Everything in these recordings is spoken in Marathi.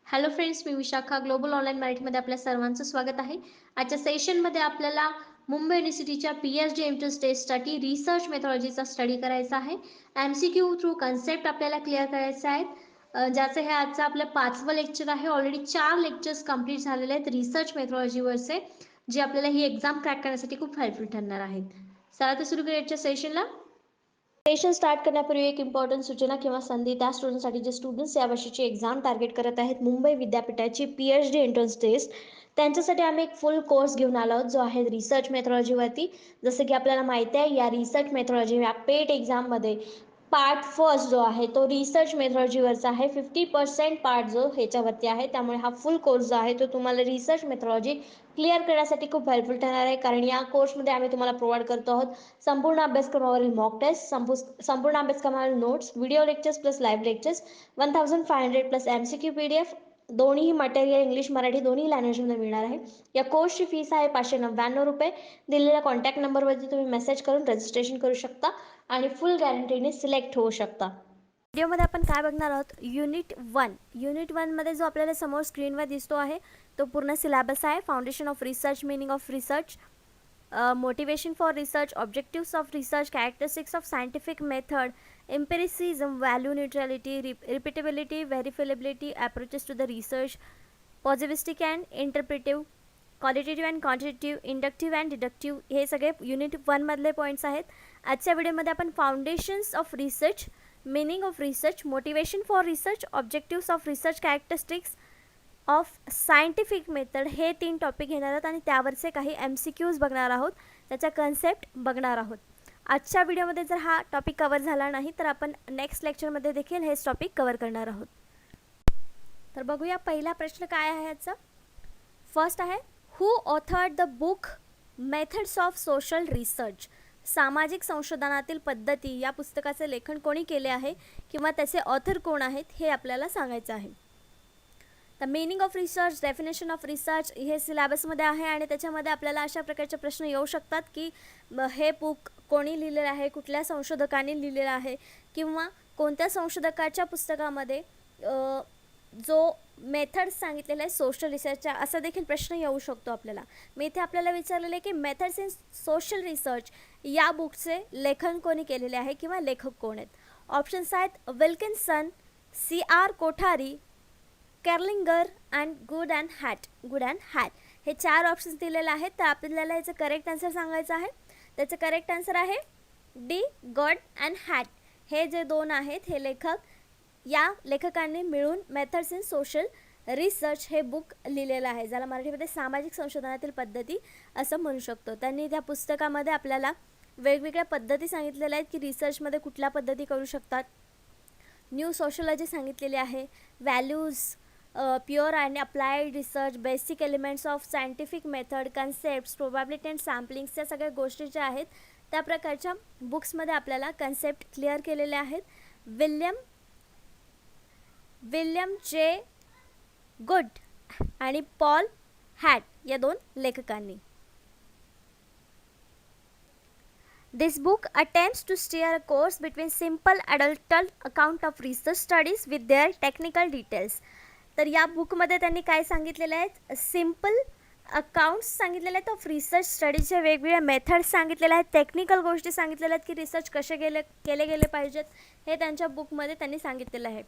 हॅलो फ्रेंड्स, मी विशाखा. ग्लोबल ऑनलाईन मराठीमध्ये आपल्या सर्वांचं स्वागत आहे. आजच्या सेशनमध्ये आपल्याला मुंबई युनिव्हर्सिटीच्या PhD एंट्रन्स टेस्टसाठी रिसर्च मेथॉलॉजीचा स्टडी करायचा आहे. MCQ थ्रू कन्सेप्ट आपल्याला क्लिअर करायचे आहेत. ज्याचं हे आजचं आपलं 5वं लेक्चर आहे. ऑलरेडी 4 लेक्चर्स कंप्लीट झालेले आहेत रिसर्च मेथॉलॉजीवरचे, जे आपल्याला ही एक्झाम क्रॅक करण्यासाठी खूप हेल्पफुल ठरणार आहेत. चला तर सुरू करूया आजच्या सेशनला. सेशन स्टार्ट करण्यापूर्वी एक इम्पॉर्टंट सूचना किंवा संधी त्या स्टुडंटसाठी जे स्टुडंट्स यावर्षीची एक्झाम टार्गेट करत आहेत मुंबई विद्यापीठाची PhD एंट्रन्स टेस्ट, त्यांच्यासाठी आम्ही एक फुल कोर्स घेऊन आलो आहोत जो आहे रिसर्च मेथॉलॉजीवरती. जसं की आपल्याला माहिती आहे, या रिसर्च मेथॉलॉजी या पेट एक्झाममध्ये पार्ट फर्स्ट जो आहे तो रिसर्च मेथॉलॉजीवरचा आहे. 50% पार्ट जो ह्याच्यावरती आहे, त्यामुळे हा फुल कोर्स जो आहे तो तुम्हाला रिसर्च मेथॉलॉजी क्लिअर करण्यासाठी खूप हेल्पफुल ठरणार आहे. कारण या कोर्समध्ये आम्ही तुम्हाला प्रोव्हाइड करतो आहोत संपूर्ण अभ्यासक्रमावरील मॉक टेस्ट, संपूर्ण अभ्यासक्रमावरील notes, video lectures plus live lectures, 1500 plus MCQ PDF, दोन्ही मटेरियल इंग्लिश मराठी दोन्ही लँग्वेजमध्ये मिळणार आहे. या कोर्सची फीस आहे 599 रुपये. दिलेल्या कॉन्टॅक्ट नंबरवरती तुम्ही मेसेज करून रजिस्ट्रेशन करू शकता आणि फुल गॅरंटीने सिलेक्ट होऊ शकता. व्हिडिओमध्ये आपण काय बघणार आहोत, युनिट 1 मध्ये जो आपल्याला समोर स्क्रीनवर दिसतो आहे तो पूर्ण सिलेबस आहे. Foundation of research, meaning of research, motivation for research, objectives of research, characteristics of scientific method, empiricism, value neutrality, repeatability, verifiability, approaches to the research, positivistic and interpretive, qualitative and quantitative, inductive and deductive, हे सगळे युनिट 1 मधले पॉईंट्स आहेत. आजच्या व्हिडिओमध्ये आपण foundations of research, meaning of research, motivation for research, objectives of research, characteristics of scientific method हे 3 टॉपिक घेणार आहोत आणि त्यावरचे काही MCQs बघणार आहोत, त्याचा कन्सेप्ट बघणार आहोत. आजच्या व्हिडिओमध्ये जर हा टॉपिक कवर झाला नाही तर आपण नेक्स्ट लेक्चरमध्ये देखील हेच टॉपिक कवर करणार आहोत. तर बघूया पहिला प्रश्न काय आहे याचा. फर्स्ट आहे, who authored the book methods of social research, सामाजिक संशोधनातील पद्धती या पुस्तकाचे लेखन कोणी केले आहे किंवा त्याचे ऑथर कोण आहेत हे आपल्याला सांगायचं आहे. The meaning of research, definition of research हे सिलेबसमध्ये आहे आणि त्याच्यामध्ये आपल्याला अशा प्रकारचे प्रश्न येऊ शकतात की हे बुक कोणी लिहिलेलं आहे, कुठल्या संशोधकाने लिहिलेलं आहे किंवा कोणत्या संशोधकाच्या पुस्तकामध्ये जो मेथड्स सांगितलेला आहे सोशल रिसर्चचा, असा देखील प्रश्न येऊ शकतो आपल्याला. मी इथे आपल्याला विचारलेलं आहे की मेथड्स इन सोशल रिसर्च या बुकचे लेखन कोणी केलेले आहे किंवा लेखक कोण आहेत. ऑप्शन्स आहेत Wilkinson, CR Kothari, Kerlinger and Goode and Hatt. हे 4 ऑप्शन्स दिलेले आहेत. तर आपल्याला याचं करेक्ट आन्सर सांगायचं आहे. त्याचं करेक्ट आन्सर आहे डी, गॉड अँड हॅट. हे जे 2 आहेत हे लेखक, या लेखकांनी मिळून मेथड्स इन सोशल रिसर्च हे बुक लिहिलेलं आहे, ज्याला मराठीमध्ये सामाजिक संशोधनातील पद्धती असं म्हणू शकतो. त्यांनी त्या पुस्तकामध्ये आपल्याला वेगवेगळ्या पद्धती सांगितलेल्या आहेत की रिसर्चमध्ये कुठल्या पद्धती करू शकतात. न्यू सोशोलॉजी सांगितलेली आहे, व्हॅल्यूज, प्युअर आणि applied research, basic elements of scientific method, concepts, probability and samplings, या सगळ्या गोष्टी ज्या आहेत त्या प्रकारच्या बुक्समध्ये आपल्याला कन्सेप्ट क्लिअर केलेले आहेत. विल्यम जे गुड आणि पॉल हॅट या 2 लेखकांनी. This book attempts to steer a course between simple adult account of research studies with their technical details. तर या बुकमध्ये त्यांनी काय सांगितलेलं आहे, सिम्पल अकाउंट्स सांगितलेले आहेत ऑफ रिसर्च स्टडीजचे, वेगवेगळे मेथड्स सांगितलेले आहेत, टेक्निकल गोष्टी सांगितलेल्या आहेत की रिसर्च कसे केले गेले पाहिजेत हे त्यांच्या बुकमध्ये त्यांनी सांगितलेलं आहे.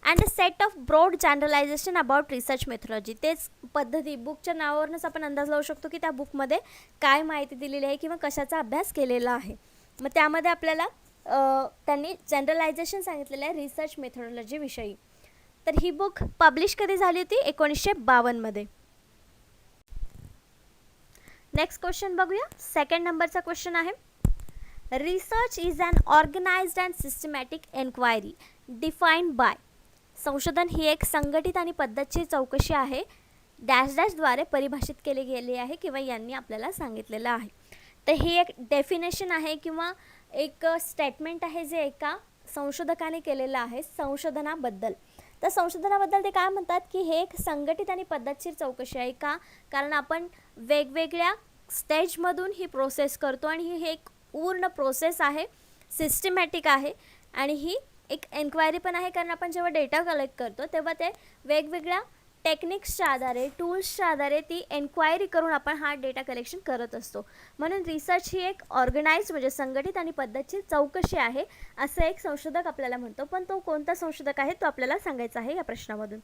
And a set of broad generalisation about research methodology, तेच पद्धती बुकच्या नावावरूनच आपण अंदाज लावू शकतो की त्या बुकमध्ये काय माहिती दिलेली आहे किंवा कशाचा अभ्यास केलेला आहे. मग त्यामध्ये आपल्याला त्यांनी जनरलायझेशन सांगितलेलं आहे रिसर्च मेथॉडॉलॉजी विषयी. तर ही बुक पब्लिश कधी झाली होती, 1952 मध्ये. नेक्स्ट क्वेश्चन बघूया. सेकंड नंबरचा क्वेश्चन आहे, research is an organised and systematic enquiry defined by, संशोधन ही एक संघटित आणि पद्धतशीर चौकशी आहे द्वारे परिभाषित केली गेली आहे किंवा यांनी आपल्याला सांगितलेलं आहे. तर ही एक डेफिनेशन आहे किंवा एक स्टेटमेंट आहे जे एका संशोधकाने केलेलं आहे संशोधनाबद्दल. तर संशोधनाबद्दल ते काय म्हणतात की हे एक संघटित आणि पद्धतशीर चौकशी आहे. का? कारण आपण वेगवेगळ्या स्टेजमधून ही प्रोसेस करतो आणि ही एक पूर्ण प्रोसेस आहे, सिस्टमॅटिक आहे आणि ही एक एन्क्वायरी पण आहे. कारण आपण जेव्हा डेटा कलेक्ट करतो तेव्हा ते वेगवेगळ्या टेक्निक्सच्या आधारे, टूल्सच्या आधारे ती एन्क्वायरी करून आपण हा डेटा कलेक्शन करत असतो. म्हणून रिसर्च ही एक ऑर्गनाइज्ड म्हणजे संघटित आणि पद्धतशीर चौकशी आहे असं एक संशोधक आपल्याला म्हणतो. पण तो कोणता संशोधक आहे तो आपल्याला सांगायचा आहे या प्रश्नामधून.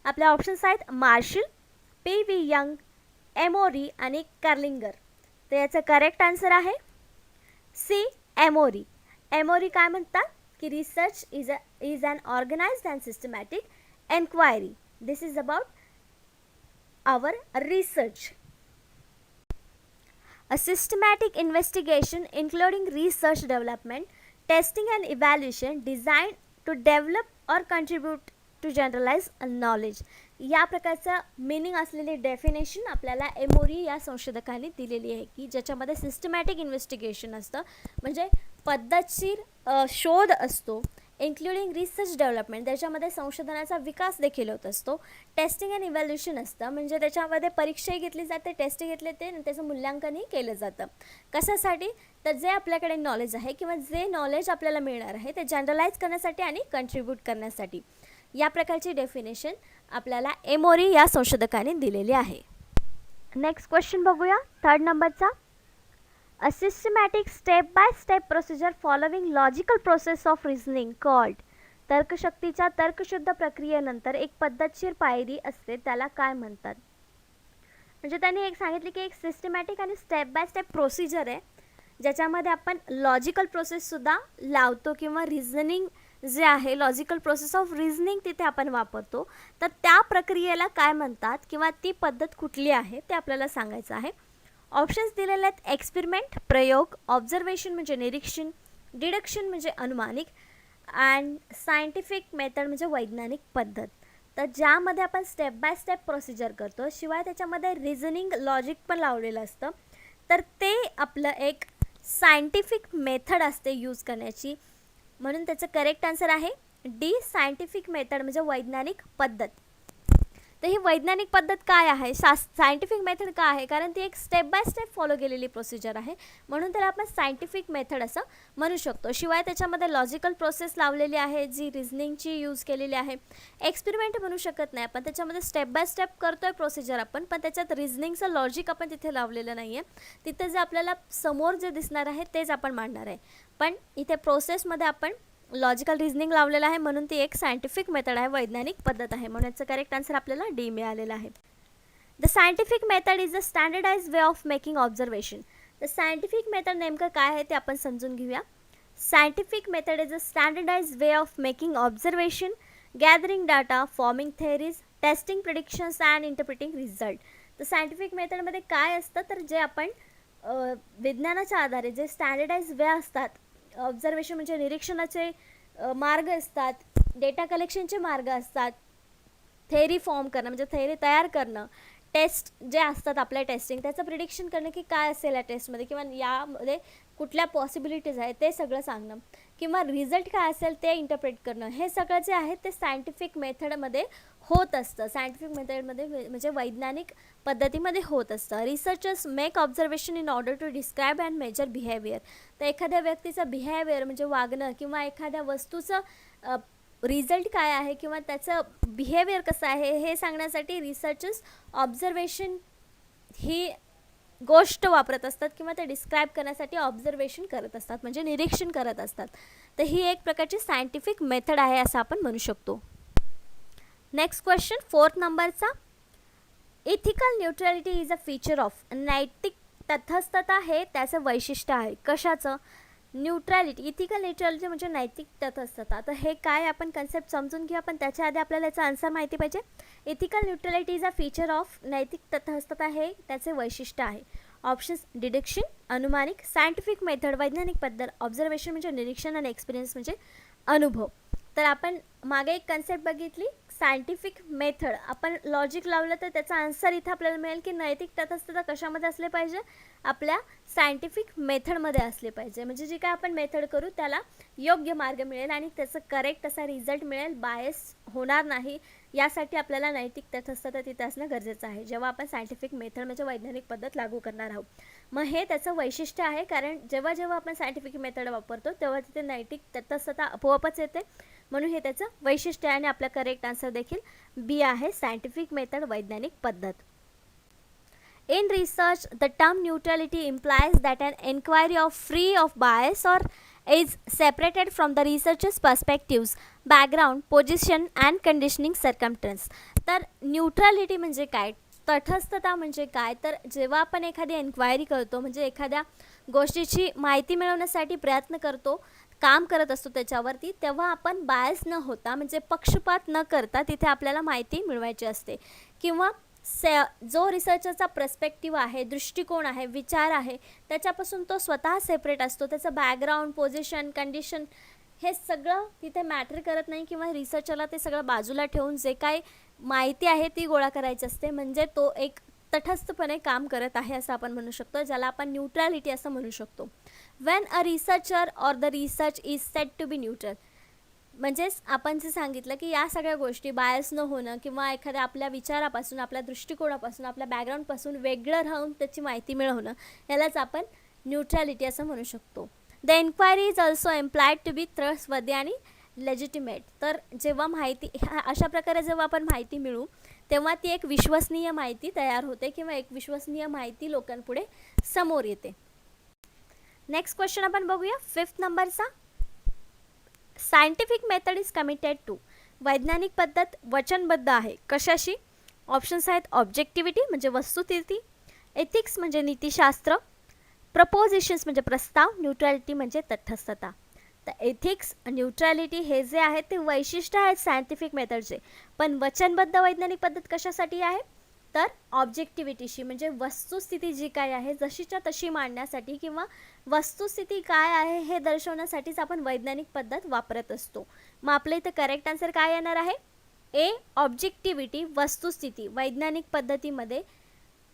आपल्या ऑप्शन्स आहेत मार्शल, PV यंग, एमोरी आणि कार्लिंगर. तर याचं करेक्ट आन्सर आहे सी, एमोरी. एमोरी काय म्हणतात की research is an organised and systematic enquiry. This is about our research. A systematic investigation including research development, testing and evaluation designed to develop or contribute to generalized knowledge. या प्रकारचं मीनिंग असलेली डेफिनेशन आपल्याला एमोरी या संशोधकांनी दिलेली आहे की ज्याच्यामध्ये सिस्टमॅटिक इन्व्हेस्टिगेशन असतं म्हणजे पद्धतशीर शोध असतो, इन्क्लुडिंग रिसर्च डेव्हलपमेंट त्याच्यामध्ये संशोधनाचा विकास देखील होत असतो, टेस्टिंग अँड इव्हॅल्युएशन असतं म्हणजे त्याच्यामध्ये परीक्षाही घेतली जाते, टेस्ट घेतले ते आणि त्याचं मूल्यांकनही केलं जातं. कशासाठी तर जे आपल्याकडे नॉलेज आहे किंवा जे नॉलेज आपल्याला मिळणार आहे ते जनरलाइज करण्यासाठी आणि कंट्रीब्यूट करण्यासाठी. या प्रकारची डेफिनेशन आपल्याला एमोरी या संशोधकाने दिलेली आहे. नेक्स्ट क्वेश्चन बघूया 3rd नंबरचा. A systematic step-by-step procedure following logical process of reasoning called. तर्कशक्तीच्या तर्कशुद्ध प्रक्रियेनंतर एक पद्धतशीर पायरी असते त्याला काय म्हणतात. म्हणजे त्यांनी एक सांगितले की एक सिस्टमॅटिक आणि स्टेप बाय स्टेप प्रोसिजर आहे ज्याच्यामध्ये आपण लॉजिकल प्रोसेससुद्धा लावतो किंवा रिझनिंग जे आहे लॉजिकल प्रोसेस ऑफ रिझनिंग तिथे आपण वापरतो. तर त्या प्रक्रियेला काय म्हणतात किंवा ती पद्धत कुठली आहे ते आपल्याला सांगायचं आहे. ऑप्शन्स दिलेले आहेत एक्सपेरिमेंट प्रयोग, ऑब्झर्वेशन म्हणजे निरीक्षण, डिडक्शन म्हणजे अनुमानिक अँड सायंटिफिक मेथड म्हणजे वैज्ञानिक पद्धत. तर ज्यामध्ये आपण स्टेप बाय स्टेप प्रोसिजर करतो शिवाय त्याच्यामध्ये रिझनिंग लॉजिक पण लावलेलं असतं तर ते आपलं एक सायंटिफिक मेथड असते यूज करण्याची. म्हणून त्याचं करेक्ट आन्सर आहे डी, सायंटिफिक मेथड म्हणजे वैज्ञानिक पद्धत. तर ही वैज्ञानिक पद्धत काय आहे, सायंटिफिक मेथड का आहे कारण ती एक स्टेप बाय स्टेप फॉलो केलेली प्रोसिजर आहे म्हणून त्याला आपण सायंटिफिक मेथड असं म्हणू शकतो. शिवाय त्याच्यामध्ये लॉजिकल प्रोसेस लावलेली आहे जी रिझनिंगची यूज केलेली आहे. एक्सपेरिमेंट म्हणू शकत नाही आपण, त्याच्यामध्ये स्टेप बाय स्टेप करतोय प्रोसिजर आपण पण त्याच्यात रिझनिंगचं लॉजिक आपण तिथे लावलेलं नाही आहे. तिथे जे आपल्याला समोर जे दिसणार आहे तेच आपण मांडणार आहे पण इथे प्रोसेसमध्ये आपण लॉजिकल रिझनिंग लावलेलं आहे म्हणून ती एक सायंटिफिक मेथड आहे, वैज्ञानिक पद्धत आहे. म्हणून याचं करेक्ट आन्सर आपल्याला डी मिळालेलं आहे. The scientific method is a standardise way of making observation. तर सायंटिफिक मेथड नेमकं काय आहे ते आपण समजून घेऊया. Scientific method is a standardise way of making observation, gathering data, forming theories, testing predictions and interpreting result. तर सायंटिफिक मेथडमध्ये काय असतं तर जे आपण विज्ञानाच्या आधारे जे स्टँडर्डाइज वे असतात, ऑब्झर्वेशन म्हणजे निरीक्षणाचे मार्ग असतात, डेटा कलेक्शनचे मार्ग असतात, थेअरी फॉर्म करणं म्हणजे थेअरी तयार करणं, टेस्ट जे असतात आपल्या टेस्टिंग त्याचं प्रिडिक्शन करणं की काय असेल या टेस्टमध्ये किंवा यामध्ये कुठल्या पॉसिबिलिटीज आहेत ते सगळं सांगणं किंवा रिझल्ट काय असेल ते इंटरप्रेट करणं, हे सगळं जे आहे ते सायंटिफिक मेथडमध्ये होत असतं. सायंटिफिक मेथडमध्ये म्हणजे वैज्ञानिक पद्धतीमध्ये होत असतं. Researchers make observation in order to describe and measure behaviour. तर एखाद्या व्यक्तीचं बिहेवियर म्हणजे वागणं किंवा एखाद्या वस्तूचं रिझल्ट काय आहे किंवा त्याचं बिहेवियर कसं आहे हे सांगण्यासाठी रिसर्चर्स ऑब्झर्वेशन ही गोष्ट वापरत असतात किंवा ते डिस्क्राईब करण्यासाठी ऑब्झर्वेशन करत असतात म्हणजे निरीक्षण करत असतात. तर ही एक प्रकारची सायंटिफिक मेथड आहे असं आपण म्हणू शकतो. नेक्स्ट क्वेश्चन 4th नंबरचा. Ethical neutrality is a feature of. नैतिक तटस्थता हे त्याचं वैशिष्ट्य आहे. कशाचं? न्यूट्रॅलिटी. इथिकल न्यूट्रॅलिटी म्हणजे नैतिक तटस्थता. तर हे काय आपण कन्सेप्ट समजून घेऊया पण त्याच्या आधी आपल्याला याचा आन्सर माहिती पाहिजे. Ethical neutrality is a feature of. नैतिक तटस्थता हे त्याचे वैशिष्ट्य आहे. ऑप्शन्स डिडक्शन अनुमानिक, सायंटिफिक मेथड वैज्ञानिक पद्धत, ऑब्झर्वेशन म्हणजे निरीक्षण आणि एक्सपिरियन्स म्हणजे अनुभव. तर आपण मागे एक कन्सेप्ट बघितली सायंटिफिक मेथड, आपण लॉजिक लावलं तर त्याचा आन्सर इथं आपल्याला मिळेल की नैतिक तटस्थता कशामध्ये असले पाहिजे, आपल्या सायंटिफिक मेथडमध्ये असले पाहिजे. म्हणजे जी काय आपण मेथड करू त्याला योग्य मार्ग मिळेल आणि त्याचं करेक्ट असा रिझल्ट मिळेल, बायस होणार नाही यासाठी आपल्याला नैतिक तटस्थता तिथे असणं गरजेचं आहे जेव्हा आपण सायंटिफिक मेथड म्हणजे वैज्ञानिक पद्धत लागू करणार आहोत. मग हे त्याचं वैशिष्ट्य आहे कारण जेव्हा जेव्हा आपण सायंटिफिक मेथड वापरतो तेव्हा तिथे नैतिक तटस्थता आपोआपच येते. म्हणून हे त्याचं वैशिष्ट्य आहे आणि आपला करेक्ट आन्सर देखील बी आहे, सायंटिफिक मेथड वैज्ञानिक पद्धत. In research, the term neutrality implies that an inquiry of free of bias or is separated from the researcher's perspectives, background, position and conditioning circumstance. तर न्यूट्रॅलिटी म्हणजे काय, तटस्थता म्हणजे काय, तर जेव्हा आपण एखादी एन्क्वायरी करतो म्हणजे एखाद्या गोष्टीची माहिती मिळवण्यासाठी प्रयत्न करतो, काम करत असतो त्याच्यावरती, तेव्हा आपण बायस न होता म्हणजे पक्षपात न करता तिथे आपल्याला माहिती मिळवायची असते. किंवा जो रिसर्चरचा पर्स्पेक्टिव्ह आहे, दृष्टिकोन आहे, विचार आहे, त्याच्यापासून तो स्वतः सेपरेट असतो. त्याचं बॅकग्राऊंड, पोझिशन, कंडिशन हे सगळं तिथे मॅटर करत नाही किंवा रिसर्चरला ते सगळं बाजूला ठेवून जे काय माहिती आहे ती गोळा करायची असते. म्हणजे तो एक तटस्थपणे काम करत आहे असं आपण म्हणू शकतो, ज्याला आपण न्यूट्रॅलिटी असं म्हणू शकतो. When a researcher or the research is set to be neutral, म्हणजेच आपण जे सांगितलं की या सगळ्या गोष्टी बायस न होणं किंवा एखाद्या आपल्या विचारापासून, आपल्या दृष्टिकोनापासून, आपल्या बॅकग्राऊंडपासून वेगळं राहून त्याची माहिती मिळवणं, यालाच आपण न्यूट्रॅलिटी असं म्हणू शकतो. The enquiry is also employed to be trustworthy आणि लेजिटिमेट. तर जेव्हा माहिती अशा प्रकारे जेव्हा आपण माहिती मिळवू तेव्हा ती एक विश्वसनीय माहिती तयार होते किंवा एक विश्वसनीय माहिती लोकांपुढे समोर येते. नेक्स्ट क्वेश्चन आपण बघूया 5th नंबरचा. Scientific method is committed to, वैज्ञानिक पद्धत वचनबद्ध आहे कशाशी. ऑप्शन्स आहेत ऑब्जेक्टिव्हिटी म्हणजे वस्तुस्थिती, एथिक्स म्हणजे नीतिशास्त्र, प्रपोजिशन्स म्हणजे प्रस्ताव, न्यूट्रॅलिटी म्हणजे तटस्थता. तर एथिक्स, न्यूट्रॅलिटी हे जे आहेत ते वैशिष्ट्य आहेत सायंटिफिक मेथडचे, पण वचनबद्ध वैज्ञानिक पद्धत कशासाठी आहे तर ऑब्जेक्टिव्हिटीशी म्हणजे वस्तुस्थिती जी काय आहे जशीच्या तशी मांडण्यासाठी किंवा वस्तुस्थिती काय आहे हे दर्शवण्यासाठीच आपण वैज्ञानिक पद्धत वापरत असतो. मग आपल्या इथे करेक्ट आन्सर काय येणार आहे, ए ऑब्जेक्टिव्हिटी, वस्तुस्थिती. वैज्ञानिक पद्धतीमध्ये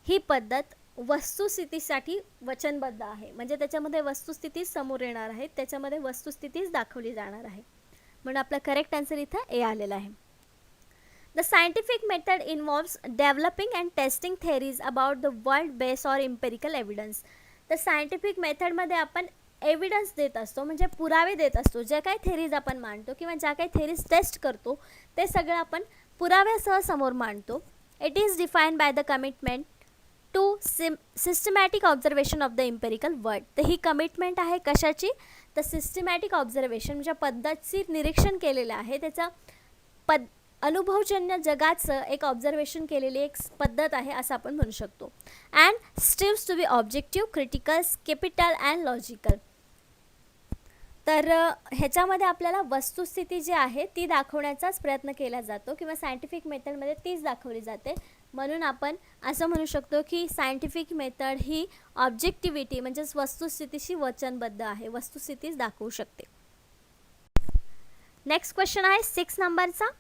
ही पद्धत वस्तुस्थितीसाठी वचनबद्ध आहे, म्हणजे त्याच्यामध्ये वस्तुस्थिती समोर येणार आहे, त्याच्यामध्ये वस्तुस्थितीच दाखवली जाणार आहे, म्हणून आपला करेक्ट आन्सर इथं ए आलेला आहे. The scientific method involves developing and testing theories about the world based or empirical evidence. तर सायंटिफिक मेथडमध्ये आपण एव्हिडन्स देत असतो म्हणजे पुरावे देत असतो. ज्या काही थेरीज आपण मांडतो किंवा ज्या काही थेरीज टेस्ट करतो ते सगळं आपण पुराव्यासह समोर मांडतो. It is defined by the commitment to systematic observation of the empirical world. तर ही कमिटमेंट आहे कशाची तर सिस्टमॅटिक ऑब्झर्वेशन म्हणजे पद्धतशीर निरीक्षण केलेलं आहे, त्याचा अनुभवजन्य जगाचं एक ऑब्झर्वेशन केलेली एक पद्धत आहे असं आपण म्हणू शकतो. And strives to be objective, critical, capital and logical. तर ह्याच्यामध्ये आपल्याला वस्तुस्थिती जी आहे ती दाखवण्याचाच प्रयत्न केला जातो किंवा सायंटिफिक मेथडमध्ये तीच दाखवली जाते, म्हणून आपण असं म्हणू शकतो की सायंटिफिक मेथड ही ऑब्जेक्टिव्हिटी म्हणजेच वस्तुस्थितीशी वचनबद्ध आहे, वस्तुस्थितीच दाखवू शकते. नेक्स्ट क्वेश्चन आहे 6 नंबरचा.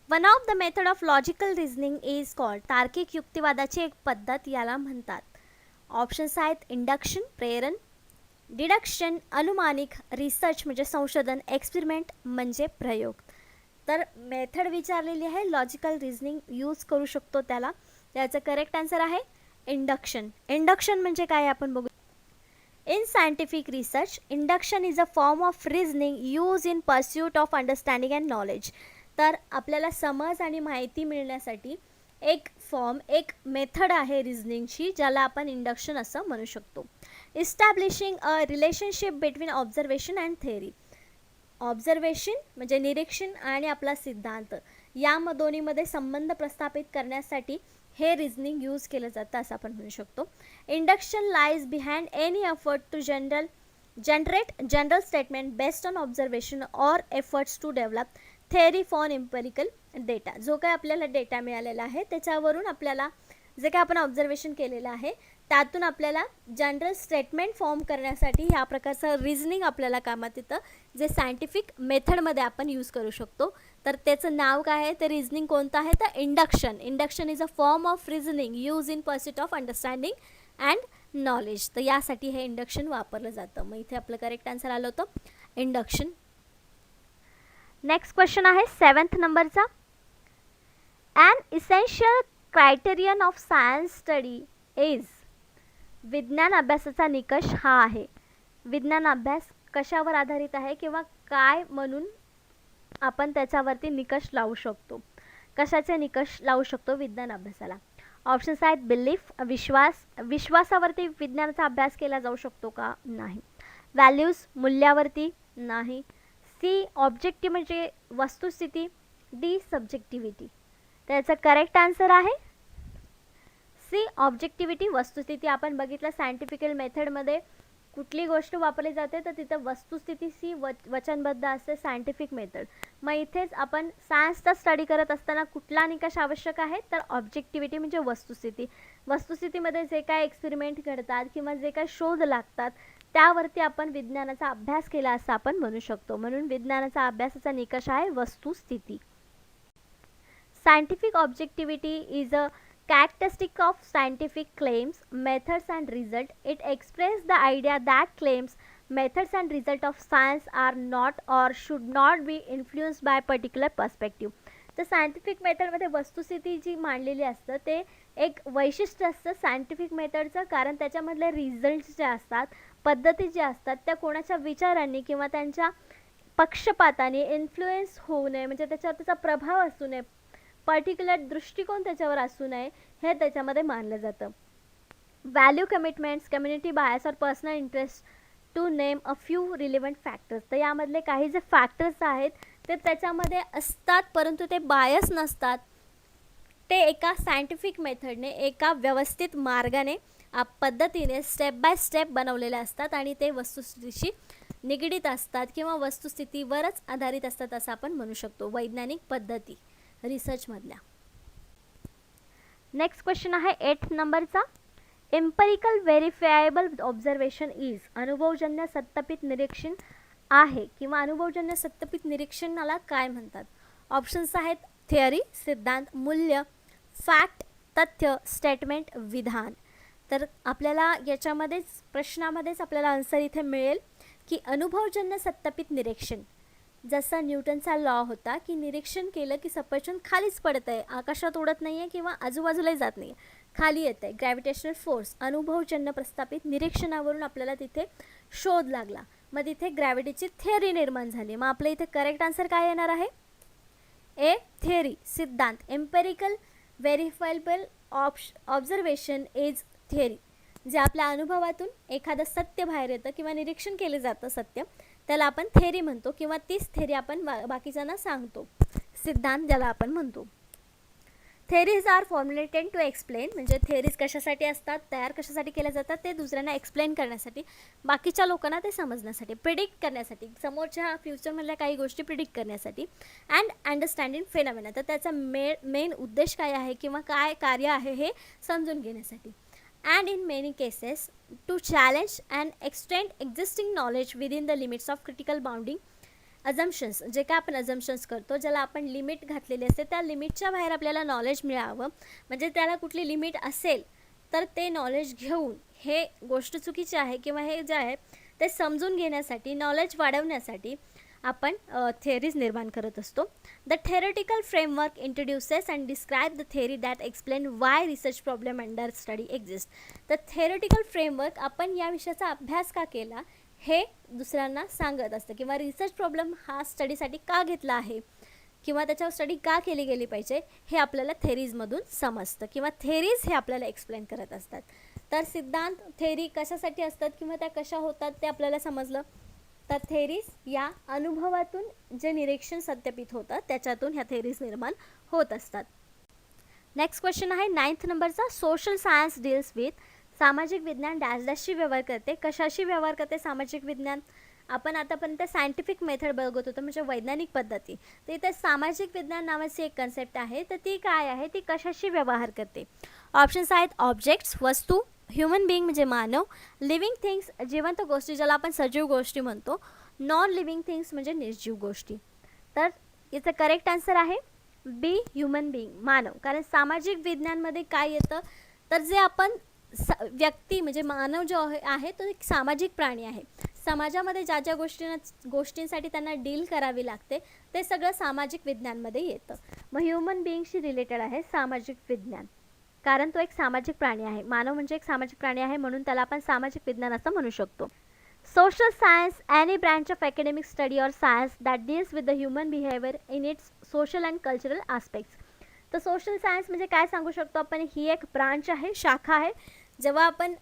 One of the method of logical reasoning is called, तार्किक युक्तिवादाची एक पद्धत याला म्हणतात. ऑप्शन्स आहेत इंडक्शन प्रेरण, डिडक्शन अनुमानिक, रिसर्च म्हणजे संशोधन, एक्सपेरिमेंट म्हणजे प्रयोग. तर मेथड विचारलेली आहे लॉजिकल रिझनिंग यूज करू शकतो त्याला, त्याचं करेक्ट आन्सर आहे इंडक्शन. इंडक्शन म्हणजे काय आपण बघू. In scientific research, induction is a form of reasoning used in pursuit of understanding and knowledge. तर आपल्याला समज आणि माहिती मिळण्यासाठी एक फॉर्म, एक मेथड आहे रिझनिंगची ज्याला आपण इंडक्शन असं म्हणू शकतो. इस्टॅब्लिशिंग a relationship between observation and theory. Observation म्हणजे निरीक्षण आणि आपला सिद्धांत या दोन्हीमध्ये संबंध प्रस्थापित करण्यासाठी हे रिझनिंग यूज केलं जातं असं आपण म्हणू शकतो. Induction lies behind any effort to generate general statement based on observation or efforts to develop theory for empirical data. जो काय आपल्याला डेटा मिळालेला आहे त्याच्यावरून आपल्याला जे काय आपण ऑब्झर्वेशन केलेलं आहे त्यातून आपल्याला जनरल स्टेटमेंट फॉर्म करण्यासाठी ह्या प्रकारचं रिझनिंग आपल्याला कामात येतं, जे सायंटिफिक मेथडमध्ये आपण यूज करू शकतो. तर त्याचं नाव काय आहे, ते रिझनिंग कोणतं आहे तर induction. Induction is a form of reasoning use in pursuit of understanding and knowledge. तर यासाठी हे इंडक्शन वापरलं जातं. मग इथे आपलं करेक्ट आन्सर आलं होतं इंडक्शन. नेक्स्ट क्वेश्चन आहे 7th नंबरचा. An essential criterion of science study is. विज्ञान अभ्यासाचा निकष हा आहे. विज्ञान अभ्यास कशावर आधारित आहे किंवा काय म्हणून आपण त्याच्यावरती निकष लावू शकतो. कशाचे निकष लावू शकतो विज्ञान अभ्यासाला? ऑप्शन्स आहेत बिलीफ, विश्वास, विश्वासावरती विज्ञानाचा अभ्यास केला जाऊ शकतो का? नाही. व्हॅल्यूज, मूल्यावरती? नाही. सी ऑब्जेक्टिव्ह म्हणजे वस्तुस्थिती. डी सब्जेक्टिव्हिटी. त्याचा करेक्ट आन्सर आहे सी ऑब्जेक्टिव्हिटी, वस्तुस्थिती. आपण बघितलं सायंटिफिकल मेथडमध्ये कुठली गोष्ट वापरली जाते तर तिथं वस्तुस्थिती सी वचनबद्ध असते सायंटिफिक मेथड. मग इथेच आपण सायन्सचा स्टडी करत असताना कुठला निकष आवश्यक आहे तर ऑब्जेक्टिव्हिटी म्हणजे वस्तुस्थिती. वस्तुस्थितीमध्ये जे काय एक्सपेरिमेंट घडतात किंवा जे काय शोध लागतात त्यावरती आपण विज्ञानाचा अभ्यास केला असं आपण म्हणू शकतो. म्हणून विज्ञानाचा अभ्यासाचा निकष आहे वस्तुस्थिती. Scientific objectivity is a characteristic of scientific claims, methods and result. It expresses the idea that claims, methods and result of science are not or should not be influenced by particular perspective. तर सायंटिफिक मेथडमध्ये वस्तुस्थिती जी मांडलेली असतं ते एक वैशिष्ट्य असतं सायंटिफिक मेथडचं, कारण त्याच्यामधले रिझल्ट्स जे असतात, पद्धती ज्या असतात त्या कोणाच्या विचारांनी किंवा त्यांच्या पक्षपाताने इन्फ्लुएन्स होऊ नये, म्हणजे त्याच्यावर त्याचा प्रभाव असू नये, पर्टिक्युलर दृष्टिकोन त्याच्यावर असू नये हे त्याच्यामध्ये मानलं जातं. व्हॅल्यू, कमिटमेंट्स, कम्युनिटी बायस और personal interest to name a few relevant factors. तर यामधले काही जे फॅक्टर्स आहेत ते त्याच्यामध्ये असतात परंतु ते बायस नसतात. ते एका सायंटिफिक मेथडने एका व्यवस्थित मार्गाने पद्धतीने स्टेप बाय स्टेप बनवलेले असतात आणि ते वस्तुस्थितीशी निगडीत असतात किंवा वस्तुस्थितीवरच आधारित असतात असं आपण म्हणू शकतो वैज्ञानिक पद्धती रिसर्चमधल्या. नेक्स्ट क्वेश्चन आहे 8th नंबरचा. Empirical verifiable observation is. अनुभवजन्य सत्यापित निरीक्षण आहे किंवा अनुभवजन्य सत्यापित निरीक्षणाला काय म्हणतात? ऑप्शन्स आहेत थिअरी, सिद्धांत, मूल्य, फॅक्ट, तथ्य, स्टेटमेंट, विधान. तर आपल्याला याच्यामध्येच प्रश्नामध्येच आपल्याला आन्सर इथे मिळेल की अनुभवजन्य सत्यापित निरीक्षण, जसा न्यूटनचा लॉ होता की निरीक्षण केलं की सफरचंद खालीच पडत आहे, आकाशात उडत नाही आहे किंवा आजूबाजूलाही जात नाही आहे, खाली येत आहे. ग्रॅव्हिटेशनल फोर्स अनुभवजन्य प्रस्थापित निरीक्षणावरून आपल्याला तिथे शोध लागला, मग तिथे ग्रॅव्हिटीची थिअरी निर्माण झाली. मग आपल्या इथे करेक्ट आन्सर काय येणार आहे? ए थिअरी, सिद्धांत. Empirical verifiable observation is theory. जे आपल्या अनुभवातून एखादं सत्य बाहेर येतं किंवा निरीक्षण केलं जातं सत्य, त्याला आपण थेअरी म्हणतो किंवा तीच थेअरी आपण बाकीच्यांना सांगतो. सिद्धांत ज्याला आपण म्हणतो. Theories are formulated to explain, म्हणजे थेअरीज कशासाठी असतात, तयार कशासाठी केल्या जातात ते दुसऱ्यांना एक्सप्लेन करण्यासाठी, बाकीच्या लोकांना ते समजण्यासाठी, प्रिडिक्ट करण्यासाठी, समोरच्या फ्युचरमधल्या काही गोष्टी प्रिडिक्ट करण्यासाठी. अँड अंडरस्टँडिंग फेनॉमेना, तर त्याचा मेन उद्देश काय आहे किंवा काय कार्य आहे हे समजून घेण्यासाठी. And in many cases to challenge and extend existing knowledge within the limits of critical bounding assumptions. जे काय आपण assumptions करतो, ज्याला आपण लिमिट घातलेली असते, त्या लिमिटच्या बाहेर आपल्याला नॉलेज मिळावं, म्हणजे त्याला कुठली लिमिट असेल तर ते नॉलेज घेऊन हे गोष्ट चुकीची आहे किंवा हे जे आहे ते समजून घेण्यासाठी, नॉलेज वाढवण्यासाठी आपण थिअरीज निर्माण करत असतो. The theoretical framework introduces and describe the theory that explain why research problem under study exist. तर थेरटिकल फ्रेमवर्क आपण या विषयाचा अभ्यास का केला हे दुसऱ्यांना सांगत असतं किंवा रिसर्च प्रॉब्लेम हा स्टडीसाठी का घेतला आहे किंवा त्याच्यावर स्टडी का केली गेली पाहिजे हे आपल्याला थेअरीजमधून समजतं किंवा थेअरीज हे आपल्याला एक्सप्लेन करत असतात. तर सिद्धांत, थेअरी कशासाठी असतात किंवा त्या कशा होतात ते आपल्याला समजलं. तर थेअरीज या अनुभवातून जे निरीक्षण सत्यापित होतं त्याच्यातून ह्या थेअरीज निर्माण होत असतात. नेक्स्ट क्वेश्चन आहे 9th नंबरचा. Social science deals with. सामाजिक विज्ञान डॅश डॅशशी व्यवहार करते. कशाशी व्यवहार करते सामाजिक विज्ञान? आपण आतापर्यंत सायंटिफिक मेथड बघत होतो म्हणजे वैज्ञानिक पद्धती. तर इथे सामाजिक विज्ञान नावाची एक कन्सेप्ट आहे, तर ती काय आहे, ती कशाशी व्यवहार करते? ऑप्शन्स आहेत ऑब्जेक्ट्स, वस्तू, ह्युमन बिईंग म्हणजे मानव, लिव्हिंग थिंग्स जिवंत गोष्टी ज्याला आपण सजीव गोष्टी म्हणतो, नॉन लिव्हिंग थिंग्स म्हणजे निर्जीव गोष्टी. तर याचं करेक्ट आन्सर आहे बी ह्युमन बिईंग, मानव. कारण सामाजिक विज्ञानमध्ये काय येतं तर जे आपण व्यक्ती म्हणजे मानव जो आहे तो एक सामाजिक प्राणी आहे. समाजामध्ये ज्या ज्या गोष्टींसाठी त्यांना डील करावी लागते ते सगळं सामाजिक विज्ञानमध्ये येतं. मग ह्युमन बिईंगशी रिलेटेड आहे सामाजिक विज्ञान, कारण तो एक सामाजिक प्राणी आहे. मानव म्हणजे एक सामाजिक प्राणी आहे म्हणून त्याला आपण सामाजिक विज्ञान असं म्हणू शकतो. social science, any branch of academic study or science that deals with the human behavior in its social and cultural aspects. तर सोशल सायन्स म्हणजे काय सांगू शकतो आपण, ही एक ब्रांच आहे, शाखा आहे. जेव्हा आपण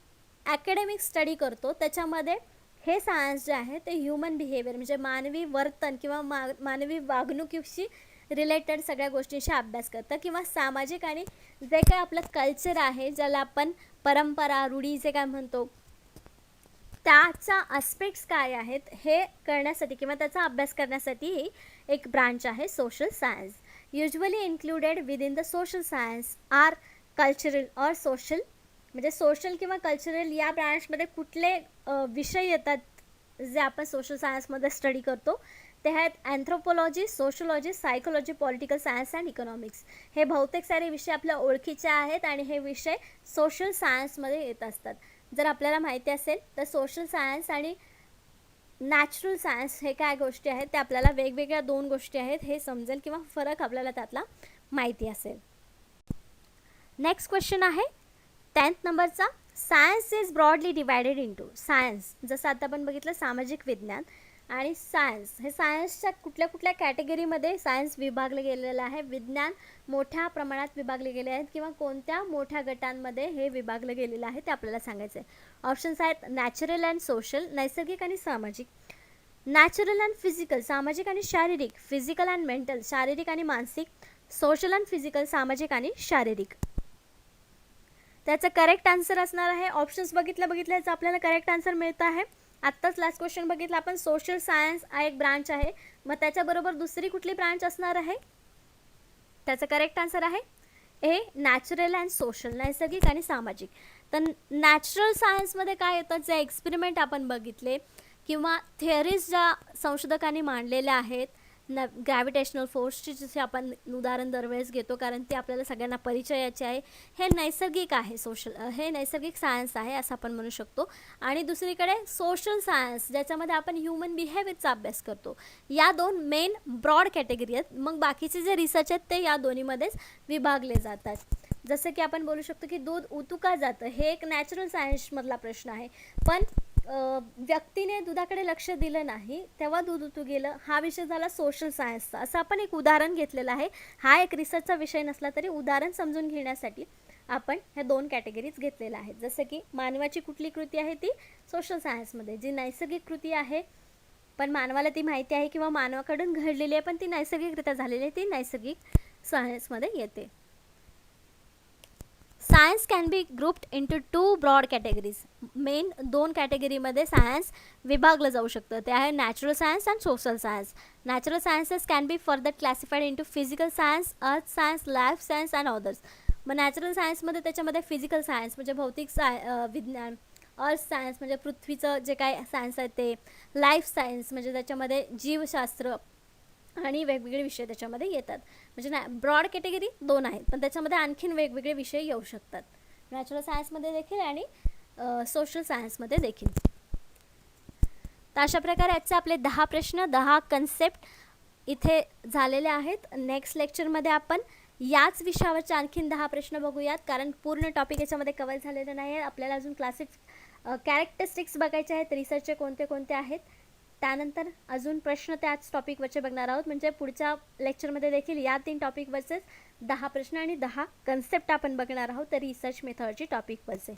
ॲकॅडमिक स्टडी करतो त्याच्यामध्ये हे सायन्स जे आहे ते ह्युमन बिहेवियर म्हणजे मानवी वर्तन किंवा मानवी वागणुकीशी रिलेटेड सगळ्या गोष्टींशी अभ्यास करतं, किंवा सामाजिक आणि जे काय आपलं कल्चर आहे, ज्याला आपण परंपरा, रूढी जे काय म्हणतो, त्याचा आस्पेक्ट्स काय आहेत हे करण्यासाठी किंवा त्याचा अभ्यास करण्यासाठी ही एक ब्रांच आहे social science. Usually included within the social science are cultural और सोशल, म्हणजे सोशल किंवा कल्चरल या ब्रांचमध्ये कुठले विषय येतात जे आपण सोशल सायन्समध्ये स्टडी करतो, ते आहेत anthropology, sociology, psychology, political science and economics. हे बहुतेक सारे विषय आपल्या ओळखीचे आहेत आणि हे विषय सोशल सायन्समध्ये येत असतात. जर आपल्याला माहिती असेल तर सोशल सायन्स आणि नॅचरल सायन्स हे काय गोष्टी आहेत ते आपल्याला वेगवेगळ्या दोन गोष्टी आहेत हे समजेल किंवा फरक आपल्याला त्यातला माहिती असेल. नेक्स्ट क्वेश्चन आहे 10th नंबरचा. Science is broadly divided into. Science जसं आता आपण बघितलं सामाजिक विज्ञान आणि सायन्स, हे सायन्सच्या कुठल्या कुठल्या कॅटेगरीमध्ये सायन्स विभागलं गेलेलं आहे, विज्ञान मोठ्या प्रमाणात विभागले गेले आहेत किंवा कोणत्या मोठ्या गटांमध्ये हे विभागलं गेलेलं आहे ते आपल्याला सांगायचं आहे. ऑप्शन्स आहेत नॅचरल अँड सोशल, नैसर्गिक आणि सामाजिक, नॅचरल अँड फिजिकल, सामाजिक आणि शारीरिक, फिजिकल अँड मेंटल, शारीरिक आणि मानसिक, सोशल अँड फिजिकल, सामाजिक आणि शारीरिक. त्याचं करेक्ट आन्सर असणार आहे, ऑप्शन्स बघितल्याचं आपल्याला करेक्ट आन्सर मिळतं आहे. आत्ताच लास्ट क्वेश्चन बघितला आपण, सोशल सायन्स हा एक ब्रांच आहे, मग त्याच्याबरोबर दुसरी कुठली ब्रांच असणार आहे, त्याचं करेक्ट आन्सर आहे ए नॅचरल अँड सोशल, नैसर्गिक आणि सामाजिक. तर नॅचरल सायन्समध्ये काय येतं, जे एक्सपेरिमेंट आपण बघितले किंवा थिअरीज ज्या संशोधकांनी मांडलेल्या आहेत, ग्रॅव्हिटेशनल फोर्सची जसे आपण उदाहरण दरवेळेस घेतो कारण ते आपल्याला सगळ्यांना परिचयाचे आहे, हे नैसर्गिक आहे, हे नैसर्गिक सायन्स आहे असं आपण म्हणू शकतो. आणि दुसरीकडे सोशल सायन्स ज्याच्यामध्ये आपण ह्युमन बिहेवियरचा अभ्यास करतो, या दोन मेन ब्रॉड कॅटेगरी आहेत. मग बाकीचे जे रिसर्च आहेत ते या दोन्हीमध्येच विभागले जातात. जसं की आपण बोलू शकतो की दूध उतू का जातं, हे एक नॅचरल सायन्समधला प्रश्न आहे, पण व्यक्तीने दुधाकडे लक्ष दिलं नाही तेव्हा दूध उतू गेलं, हा विषय झाला सोशल सायन्सचा. असं आपण एक उदाहरण घेतलेलं आहे. हा एक रिसर्चचा विषय नसला तरी उदाहरण समजून घेण्यासाठी आपण ह्या दोन कॅटेगरीज घेतलेल्या आहेत. जसं की मानवाची कुठली कृती आहे ती सोशल सायन्समध्ये, जी नैसर्गिक कृती आहे पण मानवाला ती माहिती आहे किंवा मानवाकडून घडलेली आहे पण ती नैसर्गिकरित्या झालेली आहे, ती नैसर्गिक सायन्समध्ये येते. Science can be grouped into 2 broad categories. Main दोन कॅटेगरीमध्ये सायन्स विभागलं जाऊ शकतं, ते आहे natural science and social science. Natural sciences can be further classified into physical science, earth science, life science and others. मग नॅचरल सायन्समध्ये त्याच्यामध्ये फिजिकल सायन्स म्हणजे भौतिक विज्ञान, अर्थ सायन्स म्हणजे पृथ्वीचं जे काय सायन्स आहे ते, लाईफ सायन्स म्हणजे त्याच्यामध्ये जीवशास्त्र आणि वेगवेगळे विषय त्याच्यामध्ये येतात. म्हणजे ब्रॉड कॅटेगरी दोन आहेत पण त्याच्यामध्ये आणखीन वेगवेगळे विषय येऊ शकतात, नॅचरल सायन्समध्ये देखील आणि सोशल सायन्समध्ये देखील. तर अशा प्रकारे आजचे आपले 10 प्रश्न, 10 कन्सेप्ट इथे झालेले आहेत. नेक्स्ट लेक्चरमध्ये आपण याच विषयावरचे आणखीन 10 प्रश्न बघूयात कारण पूर्ण टॉपिक याच्यामध्ये कव्हर झालेलं नाही आहे. आपल्याला अजून कॅरेक्टरिस्टिक्स बघायचे आहेत, रिसर्चचे कोणते कोणते आहेत, त्यानंतर अजून प्रश्न त्याच टॉपिकवरचे बघणार आहोत. म्हणजे पुढच्या लेक्चरमध्ये देखील या 3 टॉपिकवरचेच 10 प्रश्न आणि 10 कन्सेप्ट आपण बघणार आहोत, तर रिसर्च मेथडची टॉपिकवरचे.